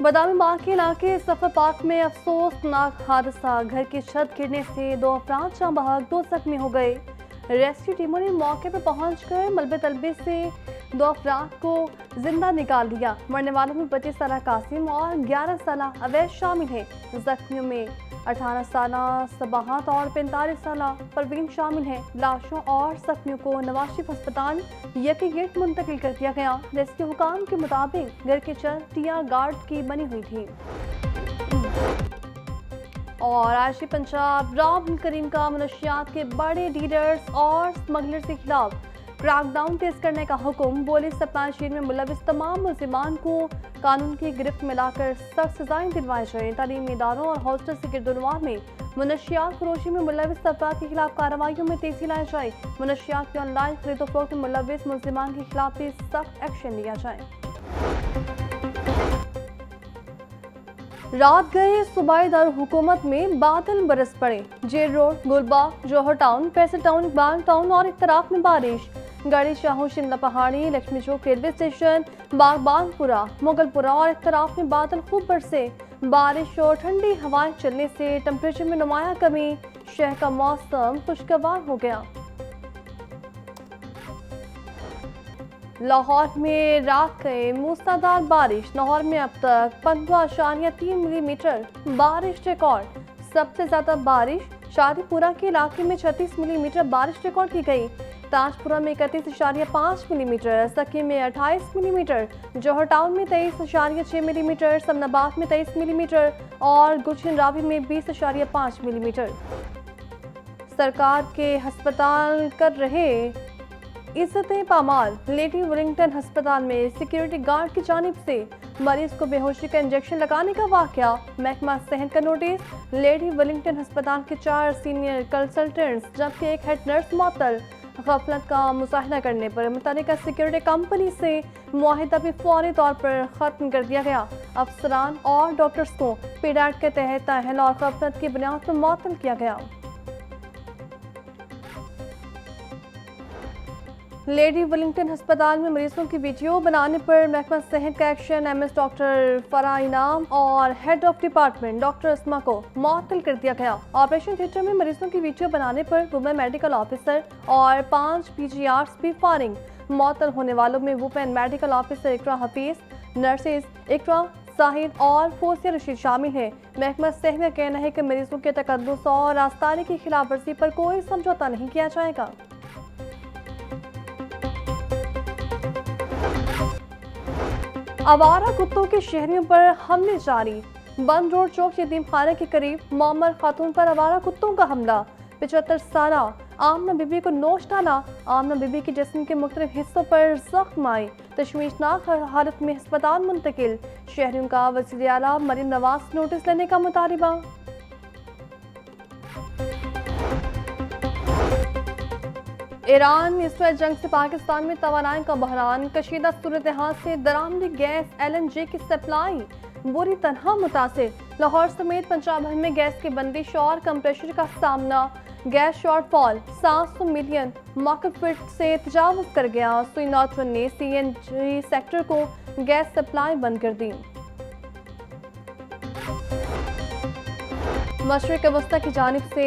बादामी बाग के इलाके सफर पार्क में अफसोसनाक हादसा। घर की छत गिरने से 2 अफराद जाँ बहक, 2 जख्मी हो गए। रेस्क्यू टीमों ने मौके पर पहुंचकर मलबे तलबे से 2 अफराद को जिंदा निकाल दिया। मरने वालों में 25 साल कासिम और 11 साल अवैध शामिल हैं। जख्मियों में 18 साल सबाहत और 45 साल परवीन शामिल हैं। लाशों और जख्मियों को नवाज शरीफ अस्पताल यकी गेट मुंतकिल कर दिया गया। रेस्क्यू हुकाम के मुताबिक घर की छत टिया गार्ड की बनी हुई थी। और आशी पंजाब राहुल करीम का मनशियात के बड़े डीलर्स और स्मगलर्स के खिलाफ क्रैकडाउन तेज करने का हुक्म। बोली सप्लाई चेन में मुलविस तमाम मुलजिमान को कानून की गिरफ्त में लाकर सख्त सजाएं दिलवाई जाए। तालीमी इदारों और हॉस्टल से गिरदुनवार में मनशियात फरोशी में मुलविस अफराद के खिलाफ कार्रवाइयों में तेजी लाई जाए। मनशियात की ऑनलाइन खरीदो फरोख्त में मुलविस मुलजिमान के खिलाफ भी सख्त एक्शन लिया जाए। रात गए सूबाई दारुल हुकूमत में बादल बरस पड़े। Jail road, Gulbagh, Johar town, Faisal town, Iqbal town और इख्तराफ में बारिश। गढ़ी शाहू, शिमला पहाड़ी, लक्ष्मी चौक रेलवे स्टेशन, बागबानपुरा, मुगलपुरा और इख्तराफ में बादल खूब बरसे। बारिश और ठंडी हवाएं चलने से टेम्परेचर में नुमाया कमी। शहर का मौसम खुशगवार हो गया। लाहौर में रात गए मूसलाधार बारिश। लाहौर में अब तक 15.3 मिलीमीटर बारिश रिकॉर्ड। सबसे ज्यादा बारिश शादीपुरा के इलाके में 36 मिलीमीटर बारिश रिकॉर्ड की गई। ताजपुरा में 31.5 मिलीमीटर, सकी में 28 मिलीमीटर, जौहर टाउन में 23.6 मिलीमीटर, समनाबाद में 23 मिलीमीटर और गुलशन रावी में 20.5 मिलीमीटर। सरकार के अस्पताल कर रहे इज्जतें पामाल। लेडी वेलिंगटन अस्पताल में सिक्योरिटी गार्ड की जानिब से मरीज को बेहोशी का इंजेक्शन लगाने का वाकया। महकमा सेहत का नोटिस। लेडी वेलिंगटन अस्पताल के 4 सीनियर कंसल्टेंट्स जबकि 1 हेड नर्स मुअत्तल। गफलत का मुजाहिरा करने पर मुतल्लिका सिक्योरिटी कंपनी से मुआहिदा भी फौरी तौर पर खत्म कर दिया गया। अफसरान और डॉक्टर्स को पीडाट के तहत ताहल और गफलत की बुनियाद पर मुअत्तल किया गया। लेडी वेलिंगटन अस्पताल में मरीजों की वीडियो बनाने पर महकमा सेहत का एक्शन। एमएस डॉक्टर फराह इनाम और हेड ऑफ डिपार्टमेंट डॉक्टर अस्मा को मुअत्तल कर दिया गया। ऑपरेशन थिएटर में मरीजों की वीडियो बनाने पर वुमेन मेडिकल ऑफिसर और 5 पीजीआर्स भी फारिग। मुअत्तल होने वालों में वुमेन मेडिकल ऑफिसर इकरा हफीज, नर्सेज इकरा साहिद और फोसिया रशीद शामिल हैं। महकमा सेहत का कहना है कि मरीजों के तकद्दुस और आस्ताने की खिलाफ वर्जी पर कोई समझौता नहीं किया जाएगा। आवारा कुत्तों के शहरियों पर हमले जारी। बंद रोड चौक यतीम खाने के करीब मोमर खातून पर आवारा कुत्तों का हमला। 75 साल आमना बीबी को नोच डाला। आमना बीबी के जिस्म के मुख्तलिफ हिस्सों पर जख्म आए। तशवीशनाक हालत में अस्पताल मुंतकिल। शहरियों का वज़ीर आला मरीम नवाज नोटिस लेने का मुतालिबा। ईरान इसराइल जंग से पाकिस्तान में तवानाई का बहरान। कशीदा सूरत हाल से दरामदी गैस LNG की सप्लाई बुरी तरह मुतासिर। लाहौर समेत पंजाब भर में गैस की बंदिश और कंप्रेशर का सामना। Gas shortfall 700 million market feet से तजावुज कर गया। सुई नॉर्थ ने CNG सेक्टर को गैस सप्लाई बंद कर दी। मशरिक़ वस्ता की जानिब से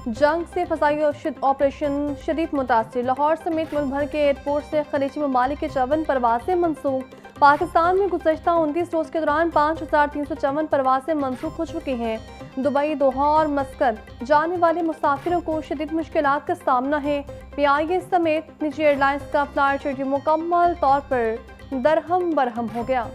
जंग से फ़ज़ाई ऑपरेशन शदीद मुतासिर। लाहौर समेत मुल्क भर के एयरपोर्ट से खलीजी ममालिक के 54 परवासें मनसूख। पाकिस्तान में गुज़श्ता 29 रोज़ के दौरान 5354 परवासें मनसूख हो चुकी हैं। दुबई, दोहा और मस्कत जाने वाले मुसाफिरों को शदीद मुश्किलात का सामना है। PIA समेत निजी एयरलाइंस का फ्लाइट शेड्यूल मुकम्मल तौर पर दरहम बरहम हो गया।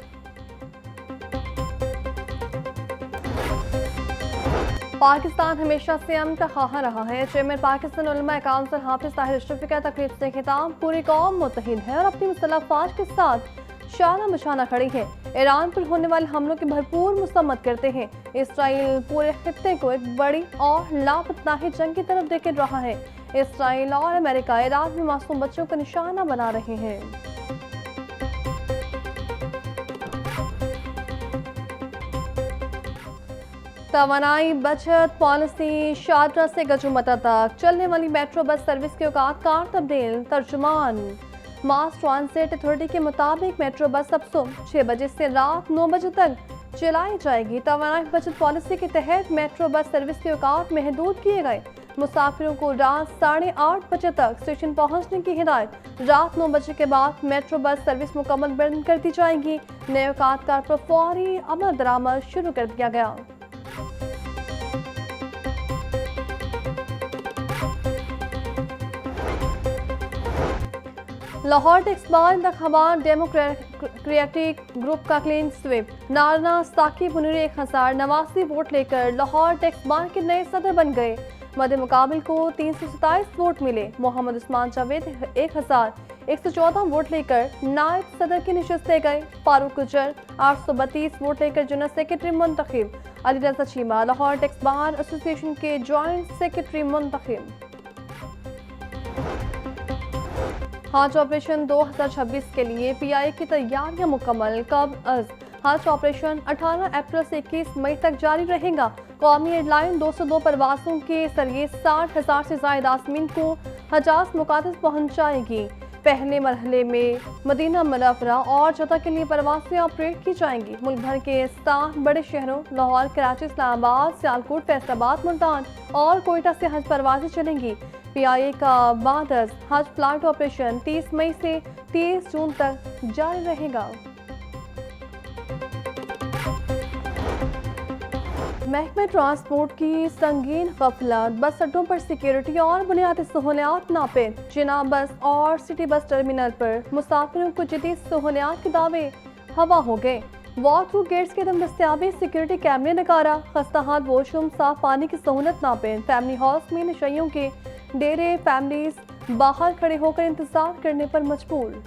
पाकिस्तान हमेशा से अमन का ख़्वाह रहा है। चेयरमैन पाकिस्तान उलमा काउंसिल हाफिज ताहिर अशरफी का तकरीब से खिताब। पूरी कौम मुत्तहिद है और अपनी मुसल्लह फ़ौज के साथ शाना बशाना खड़ी है। ईरान पर होने वाले हमलों की भरपूर मसम्मत करते हैं। इसराइल पूरे खित्ते को एक बड़ी और लापरवाही जंग की तरफ देख रहा है। इसराइल और अमेरिका इराक में मासूम बच्चों को निशाना बना रहे हैं। तवानाई बचत पॉलिसी। शारजा से गजुमता तक चलने वाली मेट्रो बस सर्विस के औकात कार तब्दील। तर्जुमान मास ट्रांसिट अथॉरिटी के मुताबिक मेट्रो बस अब सुबह 6 बजे से रात 9 बजे तक चलाई जाएगी। तवानाई बचत पॉलिसी के तहत मेट्रो बस सर्विस के औकात महदूद किए गए। मुसाफिरों को रात 8:30 बजे तक स्टेशन पहुंचने की हिदायत। रात 9 बजे के बाद मेट्रो बस सर्विस मुकम्मल बंद कर दी जाएगी। नए औकात कार पर फौरी अमल दरामद शुरू कर दिया गया। लाहौर टेक्स बार इंतखाबात डेमोक्रेटिक ग्रुप का क्लीन स्वीप। नारना साकिब मुनीर 1089 वोट लेकर लाहौर टेक्स बार के नए सदर बन गए। मध्य मुकाबिल को 327 वोट मिले। मोहम्मद उस्मान जावेद 1114 वोट लेकर नायब सदर की निशस्त ले गए। फारूक गुजर 832 वोट लेकर जनरल सेक्रेटरी मुंतखब। Ali Raza Cheema Lahore tax bar association के जॉइंट सेक्रेटरी मुंतखब। हज ऑपरेशन 2026 के लिए पीआई की तैयारियां मुकम्मल। कब हज ऑपरेशन 18 अप्रैल से 21 मई तक जारी रहेगा। कौमी एयरलाइन 202 परवासों के जरिए 60,000 से ज्यादा आज़मीन को हजाज मुकाद्दस पहुंचाएगी। पहले मरहले में मदीना मुनव्वरा और जद्दा के लिए परवासें ऑपरेट की जाएंगी। मुल्क भर के 7 बड़े शहरों लाहौर, कराची, इस्लामाबाद, सियालकोट, फैसलाबाद, मुल्तान और कोयटा से हज परवासें चलेंगी। पीआईए का बाद हज फ्लाइट ऑपरेशन 30 मई से 30 जून तक जारी रहेगा। महकमे ट्रांसपोर्ट की संगीन गफलत। बस अड्डों पर सिक्योरिटी और बुनियादी सहूलियात नापिद। जिना बस और सिटी बस टर्मिनल पर मुसाफिरों को जदीद सहूलियात के दावे हवा हो गए। वॉक थ्रू गेट्स के दस्तयाबी, सिक्योरिटी कैमरे नकारा, खस्ताहाल वॉशरूम, साफ पानी की सहूलत नापिद। फैमिली हाउस में नशइयों के डेरे, फैमिलीज बाहर खड़े होकर इंतजार करने पर मजबूर।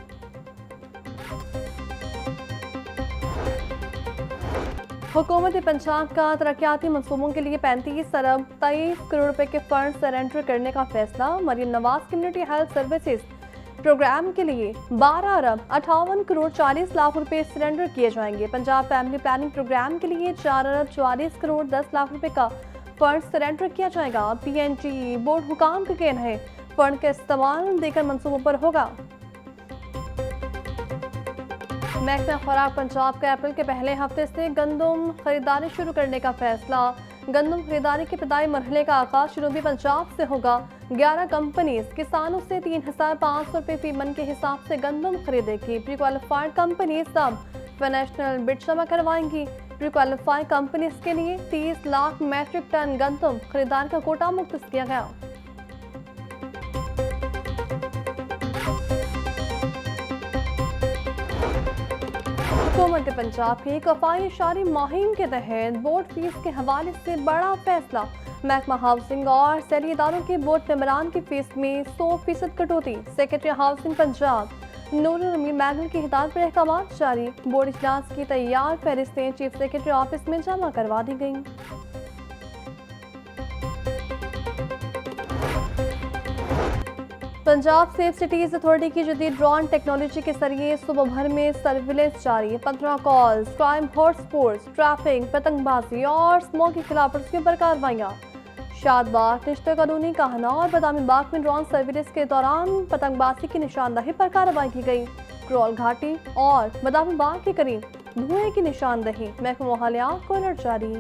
हुकूमत पंजाब का तरक्याती मंसूबों के लिए 35 अरब 23 करोड़ रुपए के फंड सरेंडर करने का फैसला। Maryam Nawaz community health services programme के लिए 12 अरब 58 करोड़ 40 लाख रुपए सरेंडर किए जाएंगे। पंजाब फैमिली प्लानिंग प्रोग्राम के लिए 4 अरब 44 करोड़ 10 लाख रुपए का फंड सरेंडर किया जाएगा। पीएनजी बोर्ड हुकाम का कहना है फंड का इस्तेमाल देकर मंसूबों पर होगा। महकमा खुराक पंजाब का अप्रैल के पहले हफ्ते से गंदम खरीदारी शुरू करने का फैसला। गंदम खरीदारी के इब्तदाई मरहले का आगाज जनूबी पंजाब से होगा। 11 कंपनीज किसानों से 3,500 रुपये फी मन के हिसाब से गंदम खरीदेगी। प्री क्वालिफाइड कंपनीज सब फाइनेंशियल बिड जमा करवाएंगी। प्री क्वालिफाइड कंपनीज के लिए 30 लाख मैट्रिक टन गंदम खरीदार का कोटा मुख्तस किया गया। हुकूमत पंजाब की कफायशारी मुहिम के तहत बोर्ड फीस के हवाले से बड़ा फैसला। महकमा हाउसिंग और सैली इदारों के बोर्ड मेंबरान की फीस में 100% कटौती। सेक्रेटरी हाउसिंग पंजाब नूरुल अमीन मैगल की हिदायत पर अहकाम जारी। बोर्ड इजलास की तैयार फहरिस्तें चीफ सेक्रेटरी ऑफिस में जमा करवा दी गईं। पंजाब सेफ सिटीज अथॉरिटी की जदीद ड्रोन टेक्नोलॉजी के जरिए सुबह भर में सर्विलेंस जारी। 15 कॉल्स, क्राइम हॉटस्पॉट्स, ट्रैफिक, पतंगबाजी और स्मोक की खिलाफ वर्जियों पर कार्रवाइयाँ। शादबाग, निश्चित कानूनी कहना और बदामी बाग में ड्रोन सर्विलेंस के दौरान पतंगबाजी की निशानदही पर कार्रवाई की गई। ट्रोल घाटी और बदामी बाग के करीब धुएं की निशानदही। महकमा माहौलियात को अलर्ट जारी।